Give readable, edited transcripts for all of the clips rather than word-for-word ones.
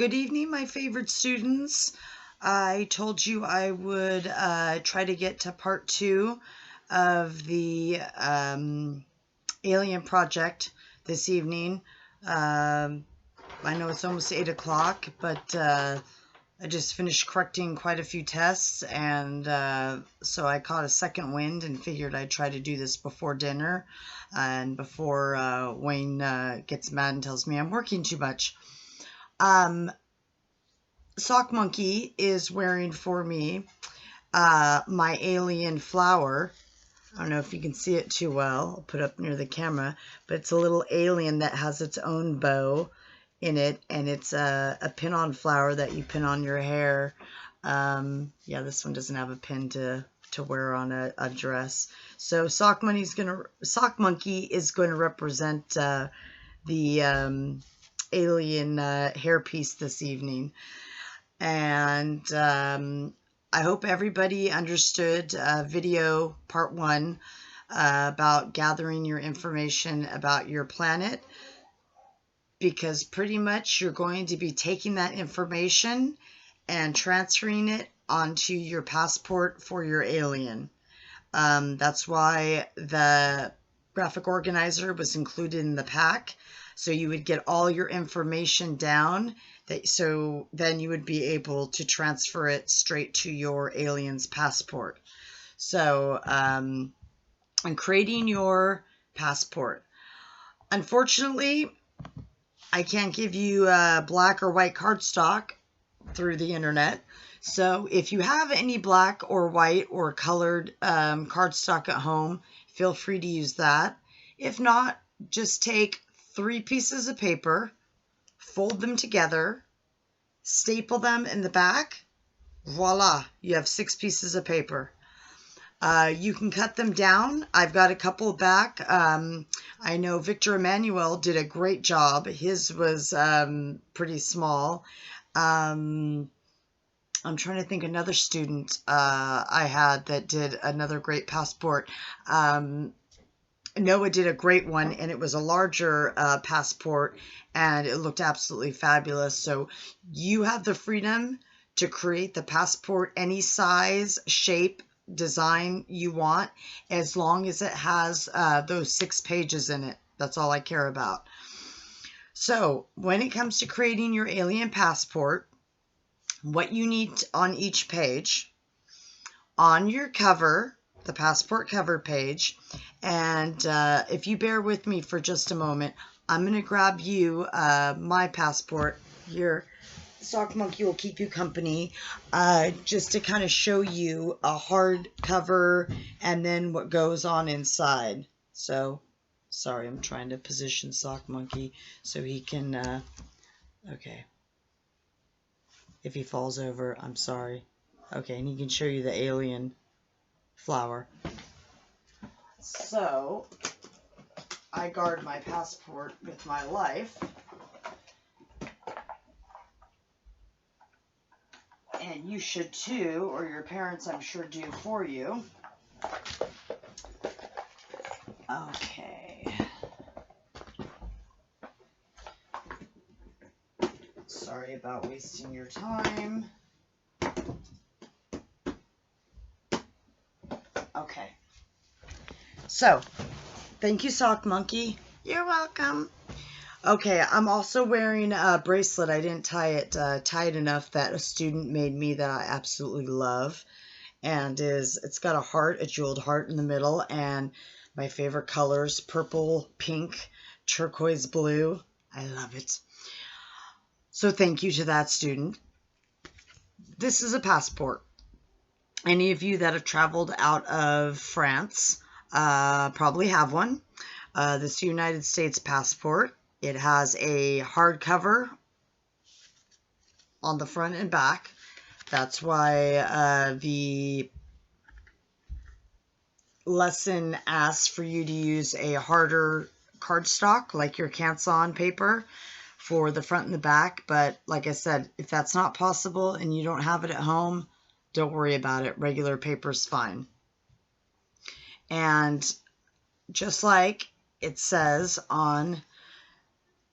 Good evening, my favorite students. I told you I would try to get to part 2 of the Alien Project this evening. I know it's almost 8 o'clock, but I just finished correcting quite a few tests, and so I caught a second wind and figured I'd try to do this before dinner and before Wayne gets mad and tells me I'm working too much. Sock Monkey is wearing for me my alien flower. I don't know if you can see it too well. I'll put it up near the camera, but it's a little alien that has its own bow in it, and it's a pin-on flower that you pin on your hair. Yeah, this one doesn't have a pin to wear on a dress. So Sock Monkey is going to represent the alien hairpiece this evening. And I hope everybody understood video part 1 about gathering your information about your planet, because pretty much you're going to be taking that information and transferring it onto your passport for your alien. That's why the graphic organizer was included in the pack, so you would get all your information down, so then you would be able to transfer it straight to your alien's passport. So I'm creating your passport. Unfortunately, I can't give you black or white cardstock through the internet. So if you have any black or white or colored cardstock at home, feel free to use that. If not, just take 3 pieces of paper, fold them together, staple them in the back. Voila, you have 6 pieces of paper. You can cut them down. I've got a couple back. I know Victor Emmanuel did a great job. His was pretty small. I'm trying to think another student I had that did another great passport. Noah did a great one, and it was a larger passport, and it looked absolutely fabulous. So you have the freedom to create the passport any size, shape, design you want, as long as it has those 6 pages in it. That's all I care about. So when it comes to creating your alien passport, what you need on each page, on your cover, the passport cover page, and if you bear with me for just a moment, I'm going to grab you my passport here. Sock Monkey will keep you company, just to kind of show you a hard cover and then what goes on inside. So, sorry, I'm trying to position Sock Monkey so he can, okay. If he falls over, I'm sorry. Okay, and he can show you the alien flower. So, I guard my passport with my life. And you should too, or your parents, I'm sure, do for you. Okay. Sorry about wasting your time. Okay. So, thank you, Sock Monkey. You're welcome. Okay, I'm also wearing a bracelet. I didn't tie it tight enough that a student made me that I absolutely love. And it's got a heart, a jeweled heart in the middle, and my favorite colors, purple, pink, turquoise blue. I love it. So thank you to that student. This is a passport. Any of you that have traveled out of France probably have one. This is a United States passport. It has a hardcover on the front and back. That's why the lesson asks for you to use a harder cardstock, like your Canson paper, for the front and the back. But like I said, if that's not possible and you don't have it at home, don't worry about it. Regular paper's fine. And just like it says on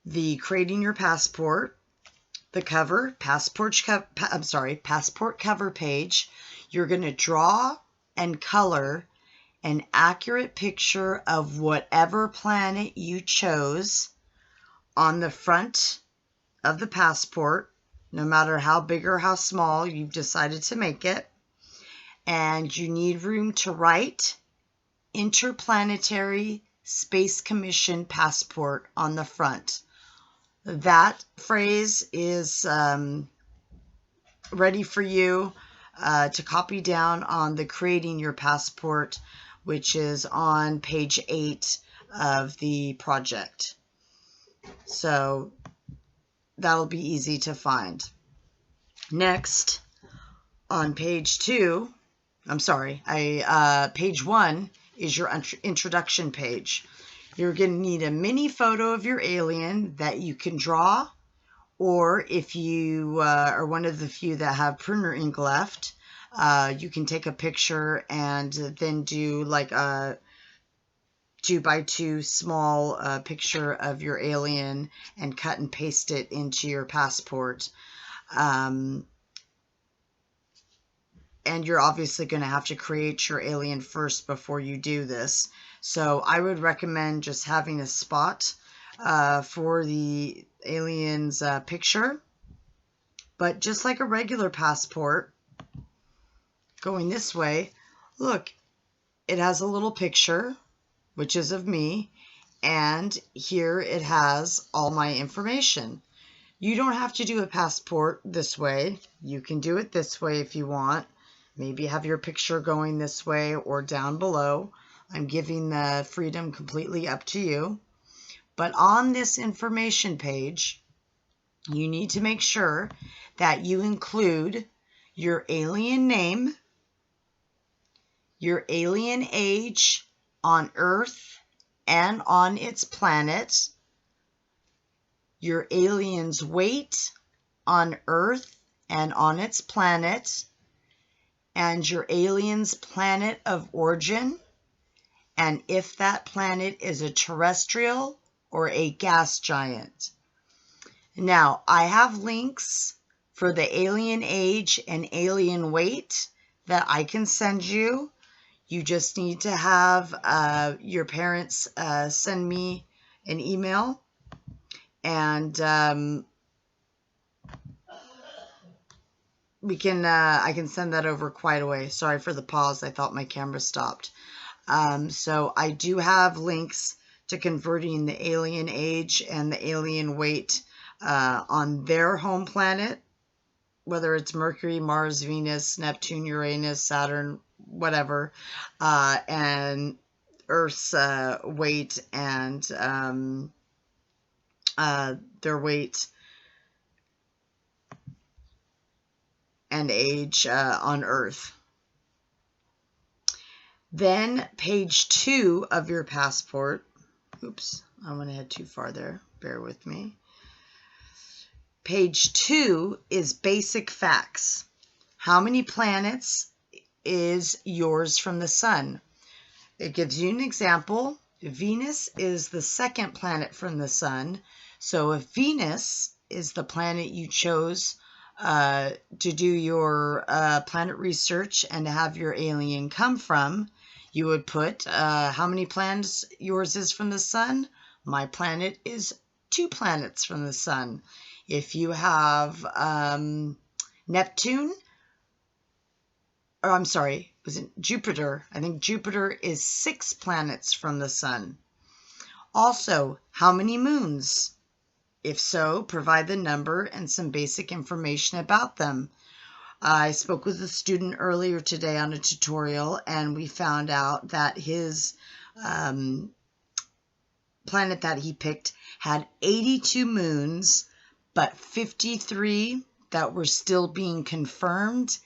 the Creating Your Passport, the cover, passport cover page, you're going to draw and color an accurate picture of whatever planet you chose on the front of the passport, no matter how big or how small you've decided to make it. And you need room to write Interplanetary Space Commission Passport on the front. That phrase is ready for you to copy down on the Creating Your Passport, which is on page 8 of the project. So that'll be easy to find. Next, on page 2, page 1 is your introduction page. You're going to need a mini photo of your alien that you can draw, or if you are one of the few that have printer ink left, you can take a picture and then do like a 2x2 small picture of your alien and cut and paste it into your passport. And you're obviously going to have to create your alien first before you do this. So I would recommend just having a spot for the alien's picture. But just like a regular passport, going this way, look, it has a little picture, which is of me, and here it has all my information. You don't have to do a passport this way. You can do it this way if you want. Maybe have your picture going this way or down below. I'm giving the freedom completely up to you. But on this information page, you need to make sure that you include your alien name, your alien age on Earth and on its planet, your alien's weight on Earth and on its planet, and your alien's planet of origin, and if that planet is a terrestrial or a gas giant. Now, I have links for the alien age and alien weight that I can send you. You just need to have your parents send me an email, and I can send that over quite away. Sorry for the pause. I thought my camera stopped. So I do have links to converting the alien age and the alien weight on their home planet, whether it's Mercury, Mars, Venus, Neptune, Uranus, Saturn, whatever, and Earth's weight and their weight and age on Earth. Then page 2 of your passport, oops, I went ahead too far there, bear with me. Page 2 is basic facts. How many planets is yours from the sun? It gives you an example. Venus is the second planet from the sun. So if Venus is the planet you chose to do your planet research and to have your alien come from, you would put how many planets yours is from the sun. My planet is 2 planets from the sun. If you have Neptune, or I'm sorry, was it Jupiter? I think Jupiter is 6 planets from the sun. Also, how many moons? If so, provide the number and some basic information about them. I spoke with a student earlier today on a tutorial, and we found out that his planet that he picked had 82 moons, but 53 that were still being confirmed,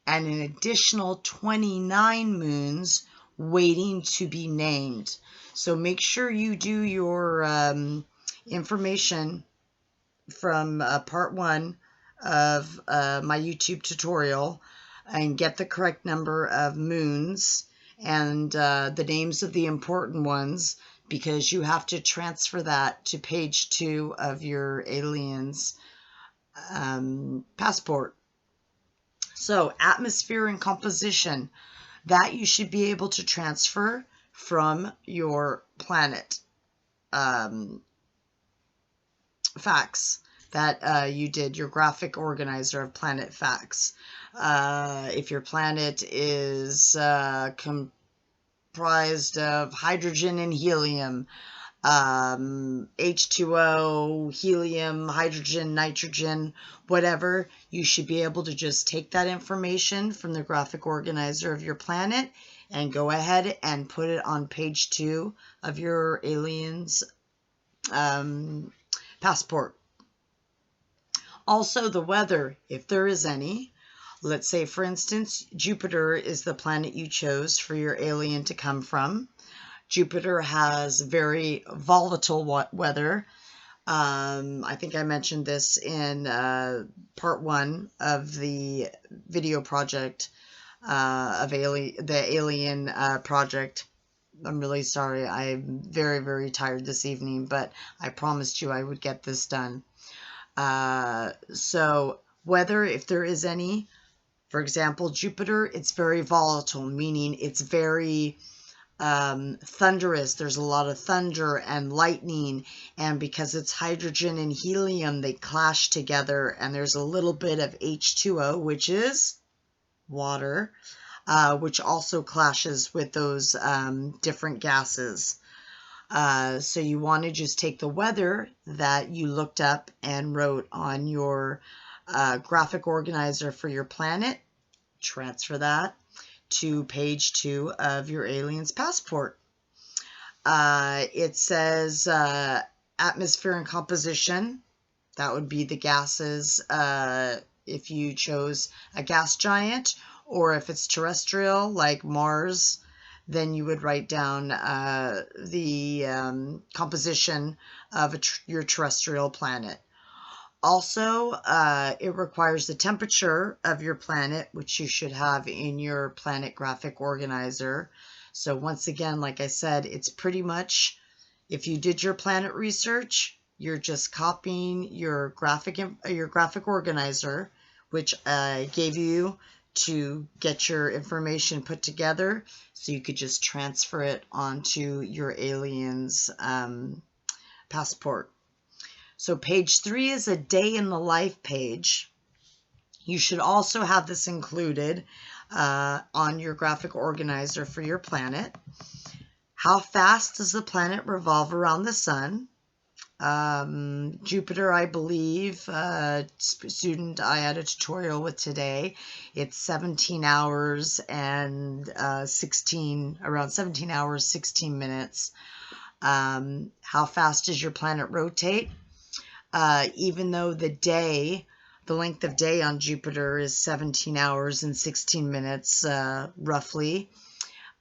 and an additional 29 moons waiting to be named. So make sure you do your information from part 1 of my YouTube tutorial and get the correct number of moons and the names of the important ones, because you have to transfer that to page 2 of your alien's passport. So atmosphere and composition, that you should be able to transfer from your planet facts that you did, your graphic organizer of planet facts. If your planet is comprised of hydrogen and helium, H2O, helium, hydrogen, nitrogen, whatever, you should be able to just take that information from the graphic organizer of your planet and go ahead and put it on page 2 of your alien's passport. Also, the weather, if there is any. Let's say, for instance, Jupiter is the planet you chose for your alien to come from. Jupiter has very volatile weather. I think I mentioned this in part 1 of the video project of the alien project. I'm really sorry. I'm very, very tired this evening, but I promised you I would get this done. So weather, if there is any, for example, Jupiter, it's very volatile, meaning it's very thunderous. There's a lot of thunder and lightning, and because it's hydrogen and helium, they clash together, and there's a little bit of H2O, which is water, which also clashes with those different gases. So you want to just take the weather that you looked up and wrote on your graphic organizer for your planet, transfer that to page 2 of your alien's passport. It says atmosphere and composition. That would be the gases if you chose a gas giant, or if it's terrestrial like Mars, then you would write down the composition of your terrestrial planet. Also, it requires the temperature of your planet, which you should have in your planet graphic organizer. So once again, like I said, it's pretty much, if you did your planet research, you're just copying your graphic organizer, which I gave you to get your information put together, so you could just transfer it onto your alien's passport. So page 3 is a day in the life page. You should also have this included on your graphic organizer for your planet. How fast does the planet revolve around the sun? Jupiter, I believe, student I had a tutorial with today, it's 17 hours and around 17 hours, 16 minutes. How fast does your planet rotate? Even though the length of day on Jupiter is 17 hours and 16 minutes, roughly,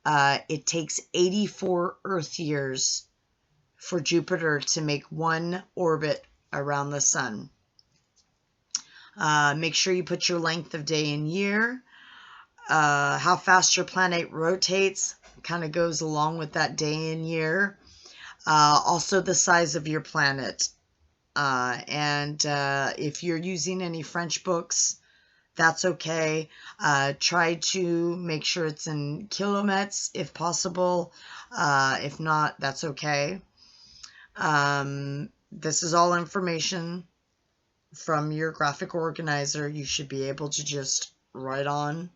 it takes 84 Earth years for Jupiter to make one orbit around the sun. Make sure you put your length of day in year. How fast your planet rotates kind of goes along with that day and year. Also the size of your planet. And if you're using any French books, that's okay. Try to make sure it's in kilomètres if possible. If not, that's okay. This is all information from your graphic organizer. You should be able to just write on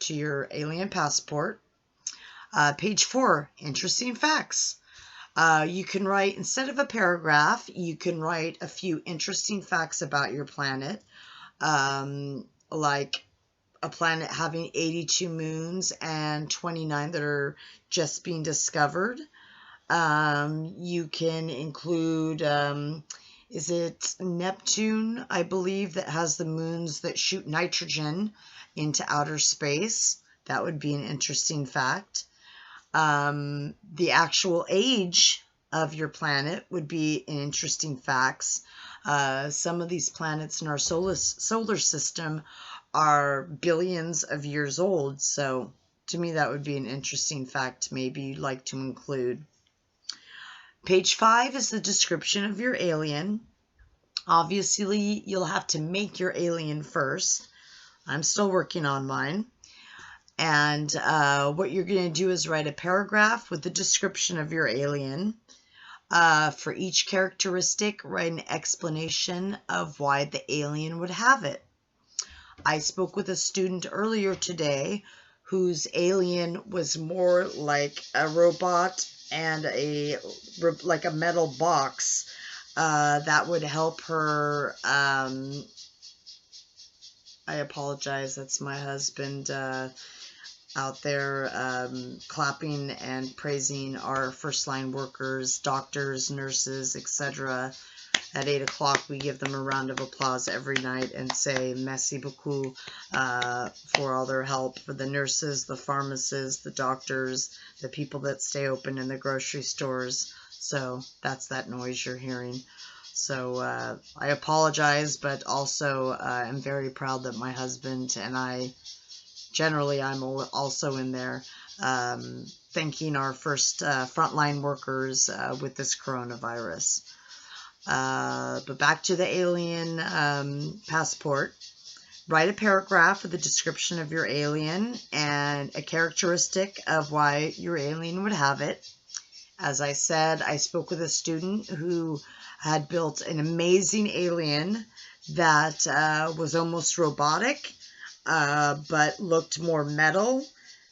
to your alien passport. Page 4, interesting facts. You can write, instead of a paragraph, you can write a few interesting facts about your planet, like a planet having 82 moons and 29 that are just being discovered. You can include, is it Neptune, I believe, that has the moons that shoot nitrogen into outer space. That would be an interesting fact. The actual age of your planet would be an interesting facts. Some of these planets in our solar system are billions of years old, so to me that would be an interesting fact maybe you'd like to include. Page 5 is the description of your alien. Obviously, you'll have to make your alien first. I'm still working on mine. And what you're going to do is write a paragraph with the description of your alien. For each characteristic, write an explanation of why the alien would have it. I spoke with a student earlier today whose alien was more like a robot and like a metal box that would help her. I apologize, that's my husband out there clapping and praising our first line workers, doctors, nurses, etc. At 8 o'clock, we give them a round of applause every night and say merci beaucoup for all their help, for the nurses, the pharmacists, the doctors, the people that stay open in the grocery stores. So that's that noise you're hearing. So I apologize, but also I'm very proud that my husband and I, generally I'm also in there thanking our first frontline workers with this coronavirus. But back to the alien passport. Write a paragraph with a description of your alien and a characteristic of why your alien would have it. As I said, I spoke with a student who had built an amazing alien that was almost robotic, but looked more metal.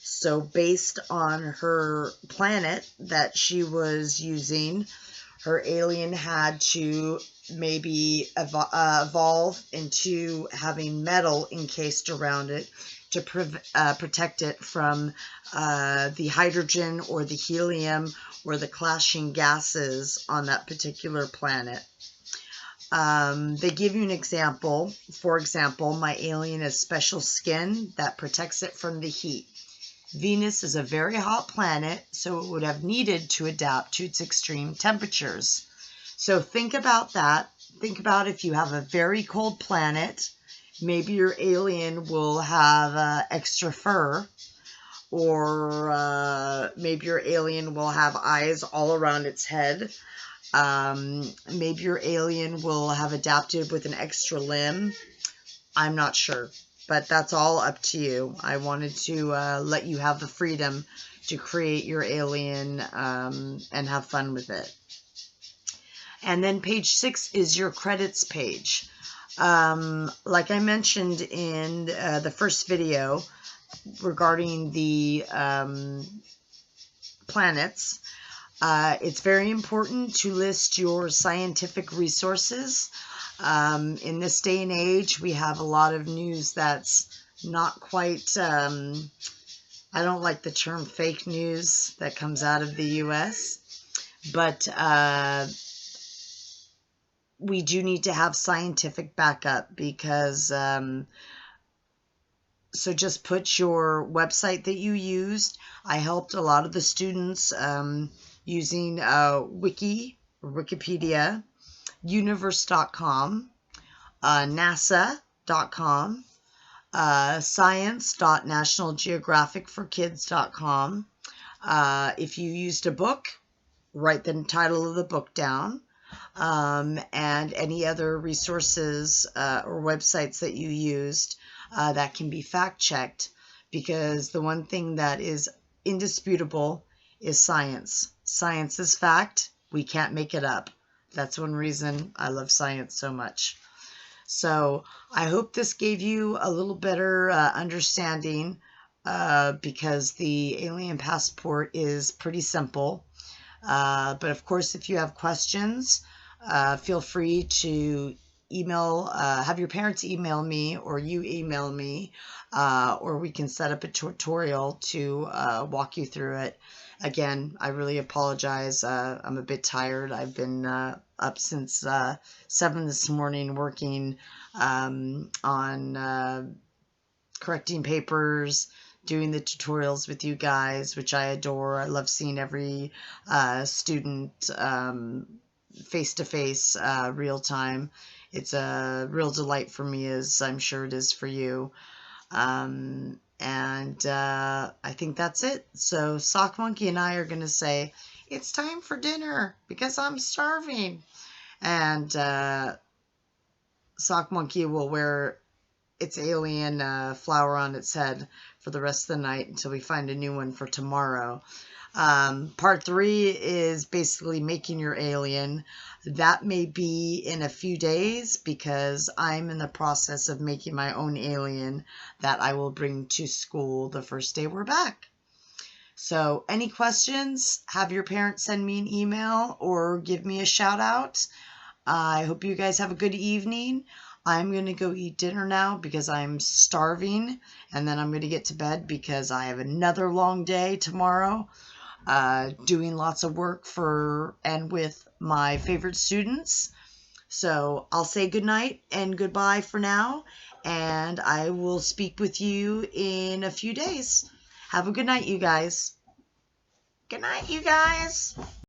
So based on her planet that she was using, her alien had to maybe evolve into having metal encased around it to protect it from the hydrogen or the helium or the clashing gases on that particular planet. They give you an example. For example, my alien has special skin that protects it from the heat. Venus is a very hot planet, so it would have needed to adapt to its extreme temperatures. So think about that. Think about if you have a very cold planet, maybe your alien will have extra fur, or maybe your alien will have eyes all around its head. Maybe your alien will have adapted with an extra limb. I'm not sure. But that's all up to you. I wanted to let you have the freedom to create your alien and have fun with it. And then page 6 is your credits page. Like I mentioned in the first video regarding the planets, it's very important to list your scientific resources. In this day and age, we have a lot of news that's not quite, I don't like the term fake news that comes out of the U.S., but we do need to have scientific backup because, so just put your website that you used. I helped a lot of the students using Wikipedia, universe.com, nasa.com, science.nationalgeographicforkids.com. If you used a book, write the title of the book down, and any other resources or websites that you used that can be fact-checked, because the one thing that is indisputable is science. Science is fact. We can't make it up. That's one reason I love science so much. So I hope this gave you a little better understanding because the alien passport is pretty simple. But of course, if you have questions, feel free to email, have your parents email me or you email me, or we can set up a tutorial to walk you through it. Again, I really apologize. I'm a bit tired. I've been up since 7 this morning working on correcting papers, doing the tutorials with you guys, which I adore. I love seeing every student face-to-face, real-time. It's a real delight for me, as I'm sure it is for you. And I think that's it. So Sock Monkey and I are going to say, it's time for dinner because I'm starving. And Sock Monkey will wear its alien flower on its head for the rest of the night until we find a new one for tomorrow. Part 3 is basically making your alien. That may be in a few days because I'm in the process of making my own alien that I will bring to school the first day we're back. So any questions, have your parents send me an email or give me a shout out. I hope you guys have a good evening. I'm going to go eat dinner now because I'm starving, and then I'm going to get to bed because I have another long day tomorrow, doing lots of work for and with my favorite students. So I'll say good night and goodbye for now, and I will speak with you in a few days. Have a good night, you guys. Good night, you guys.